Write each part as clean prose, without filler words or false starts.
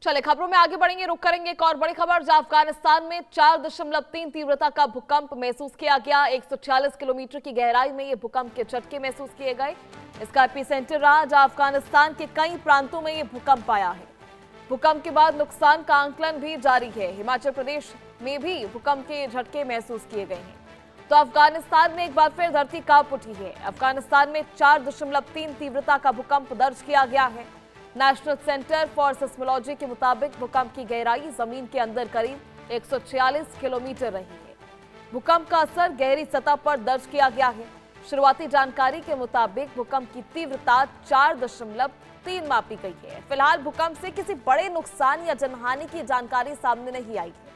चले खबरों में आगे बढ़ेंगे, रुक करेंगे एक और बड़ी खबर जहां अफगानिस्तान में 4.3 तीव्रता का भूकंप महसूस किया गया। 146 किलोमीटर की गहराई में ये भूकंप के झटके महसूस किए गए। इसका एपिसेंटर रहा जहां अफगानिस्तान के कई प्रांतों में ये भूकंप आया है। भूकंप के बाद नुकसान का आंकलन भी जारी है। हिमाचल प्रदेश में भी भूकंप के झटके महसूस किए गए हैं। तो अफगानिस्तान में एक बार फिर धरती कांप उठी है। अफगानिस्तान में 4.3 तीव्रता का भूकंप दर्ज किया गया है। नेशनल सेंटर फॉर सिस्मोलॉजी के मुताबिक भूकंप की गहराई जमीन के अंदर करीब 146 किलोमीटर रही है। भूकंप का असर गहरी सतह पर दर्ज किया गया है। शुरुआती जानकारी के मुताबिक भूकंप की तीव्रता 4.3 मापी गई है। फिलहाल भूकंप से किसी बड़े नुकसान या जनहानि की जानकारी सामने नहीं आई है।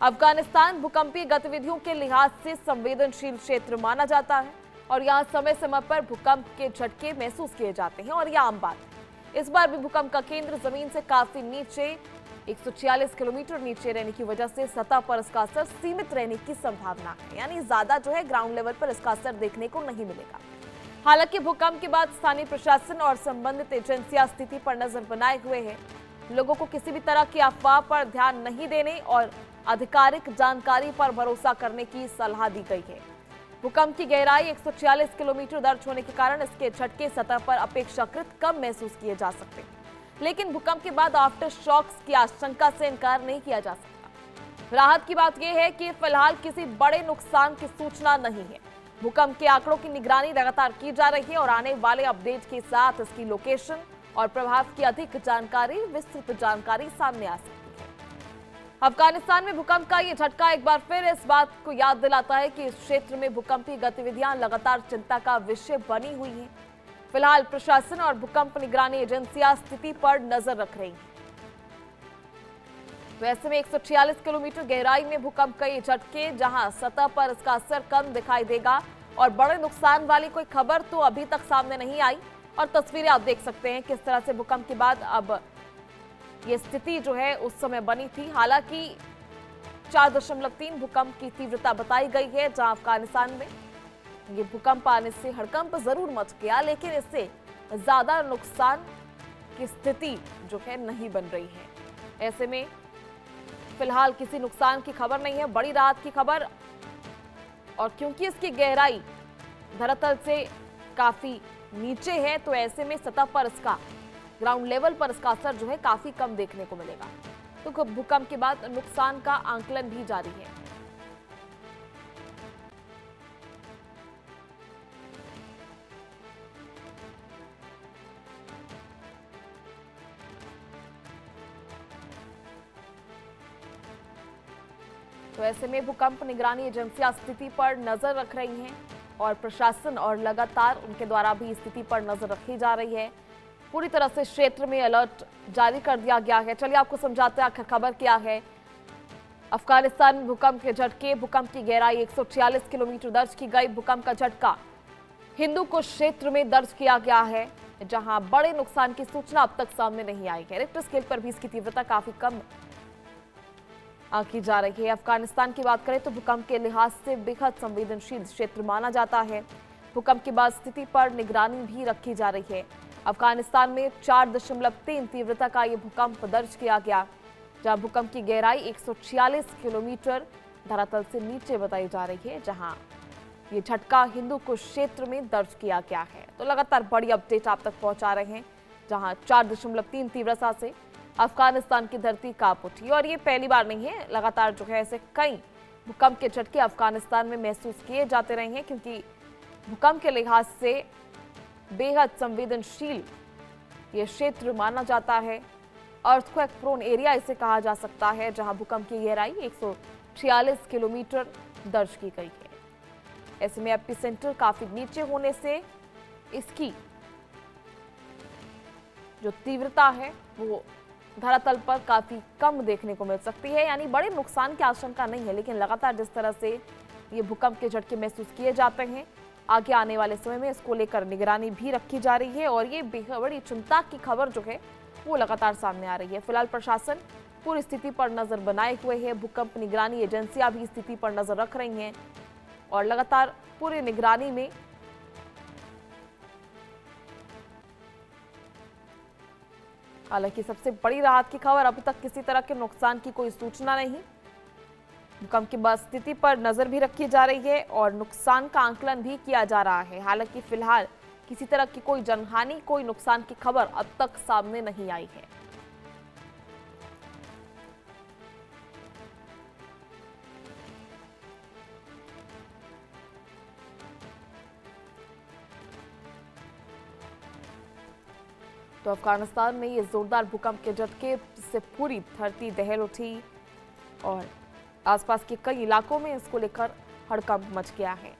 अफगानिस्तान भूकंपीय गतिविधियों के लिहाज से संवेदनशील क्षेत्र माना जाता है और यहाँ समय समय पर भूकंप के झटके महसूस किए जाते हैं और यह आम बात है। इस बार भी भूकंप का केंद्र जमीन से काफी नीचे 146 किलोमीटर नीचे रहने की वजह से सतह पर इसका असर सीमित रहने की संभावना है, यानी ज्यादा जो है ग्राउंड लेवल पर इसका असर देखने को नहीं मिलेगा। हालांकि भूकंप के बाद स्थानीय प्रशासन और संबंधित एजेंसियां स्थिति पर नजर बनाए हुए हैं। लोगों को किसी भी तरह की अफवाह पर ध्यान नहीं देने और आधिकारिक जानकारी पर भरोसा करने की सलाह दी गई है। भूकंप की गहराई 146 किलोमीटर दर्ज होने के कारण इसके झटके सतह पर अपेक्षाकृत कम महसूस किए जा सकते हैं, लेकिन भूकंप के बाद आफ्टर शॉक्स की आशंका से इनकार नहीं किया जा सकता। राहत की बात यह है कि फिलहाल किसी बड़े नुकसान की सूचना नहीं है। भूकंप के आंकड़ों की निगरानी लगातार की जा रही है और आने वाले अपडेट के साथ इसकी लोकेशन और प्रभाव की अधिक जानकारी, विस्तृत जानकारी सामने आ सकती है। अफगानिस्तान में भूकंप का ये झटका एक बार फिर इस बात को याद दिलाता है कि इस क्षेत्र में भूकंपीय गतिविधियां लगातार चिंता का विषय बनी हुई हैं। फिलहाल प्रशासन और भूकंप निगरानी एजेंसियां स्थिति पर नजर रख रही हैं। वैसे में 146 किलोमीटर गहराई में भूकंप का ये झटके, जहां सतह पर इसका असर कम दिखाई देगा और बड़े नुकसान वाली कोई खबर तो अभी तक सामने नहीं आई। और तस्वीरें आप देख सकते हैं किस तरह से भूकंप के बाद अब ये स्थिति जो है उस समय बनी थी। हालांकि 4.3 भूकंप की तीव्रता बताई गई है, जहां अफगानिस्तान में ये भूकंप आने से हड़कंप जरूर मच गया, लेकिन इससे ज्यादा नुकसान की स्थिति जो है नहीं बन रही है। ऐसे में फिलहाल किसी नुकसान की खबर नहीं है, बड़ी राहत की खबर। और क्योंकि इसकी गहराई धरातल से काफी नीचे है, तो ऐसे में सतह पर इसका ग्राउंड लेवल पर इसका असर जो है काफी कम देखने को मिलेगा। तो भूकंप के बाद नुकसान का आंकलन भी जारी है। तो ऐसे में भूकंप निगरानी एजेंसियां स्थिति पर नजर रख रही हैं और प्रशासन और लगातार उनके द्वारा भी स्थिति पर नजर रखी जा रही है। पूरी तरह से क्षेत्र में अलर्ट जारी कर दिया गया है। चलिए आपको समझाते हैं आखिर खबर क्या है। अफगानिस्तान में भूकंप के झटके, भूकंप की गहराई 146 किलोमीटर दर्ज की गई। भूकंप का झटका हिंदू कुश क्षेत्र में दर्ज किया गया है, जहां बड़े नुकसान की सूचना अब तक सामने नहीं आई है। रिक्टर स्केल पर भी इसकी तीव्रता काफी कम आंकी जा रही है। अफगानिस्तान की बात करें तो भूकंप के लिहाज से बेहद संवेदनशील क्षेत्र माना जाता है। भूकंप के बाद स्थिति पर निगरानी भी रखी जा रही है। अफगानिस्तान में 4.3 तीव्रता का ये भूकंप दर्ज किया गया, जहां भूकंप की गहराई 146 किलोमीटर धरातल से नीचे बताई जा रही है, जहां ये झटका हिंदू कुश क्षेत्र में दर्ज किया गया है। तो लगातार बड़ी अपडेट आप तक पहुंचा रहे हैं, जहां 4.3 तीव्रता से अफगानिस्तान की धरती कांप उठी। और ये पहली बार नहीं है, लगातार जो है ऐसे कई भूकंप के झटके अफगानिस्तान में महसूस किए जाते रहे हैं, क्योंकि भूकंप के लिहाज से बेहद संवेदनशील ये क्षेत्र माना जाता है। अर्थक्वेक प्रोन एरिया इसे कहा जा सकता है, जहां भूकंप की गहराई 146 किलोमीटर दर्ज की गई है। ऐसे में एपिसेंटर काफी नीचे होने से इसकी जो तीव्रता है वो धरातल पर काफी कम देखने को मिल सकती है, यानी बड़े नुकसान की आशंका नहीं है। लेकिन लगातार जिस तरह से ये भूकंप के झटके महसूस किए जाते हैं, आगे आने वाले समय में इसको लेकर निगरानी भी रखी जा रही है और ये बेहद बड़ी चिंता की खबर जो है वो लगातार सामने आ रही है। फिलहाल प्रशासन पूरी स्थिति पर नजर बनाए हुए है। भूकंप निगरानी एजेंसियां भी स्थिति पर नजर रख रही हैं और लगातार पूरी निगरानी में हालांकि सबसे बड़ी राहत की खबर, अभी तक किसी तरह के नुकसान की कोई सूचना नहीं। भूकंप की स्थिति पर नजर भी रखी जा रही है और नुकसान का आकलन भी किया जा रहा है। हालांकि फिलहाल किसी तरह की कोई जनहानि, कोई नुकसान की खबर अब तक सामने नहीं आई है। तो अफगानिस्तान में ये जोरदार भूकंप के झटके से पूरी धरती दहल उठी और आसपास के कई इलाकों में इसको लेकर हड़कंप मच गया है।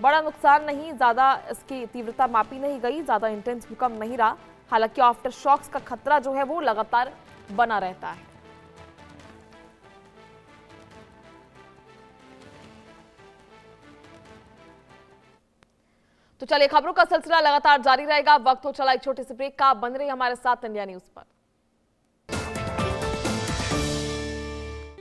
बड़ा नुकसान नहीं, ज्यादा इसकी तीव्रता मापी नहीं गई, ज्यादा इंटेंस भूकंप नहीं रहा। हालांकि आफ्टर शॉक्स का खतरा जो है वो लगातार बना रहता है। तो चलिए, खबरों का सिलसिला लगातार जारी रहेगा। वक्त हो चला एक छोटे से ब्रेक का। बन रही हमारे साथ इंडिया न्यूज पर।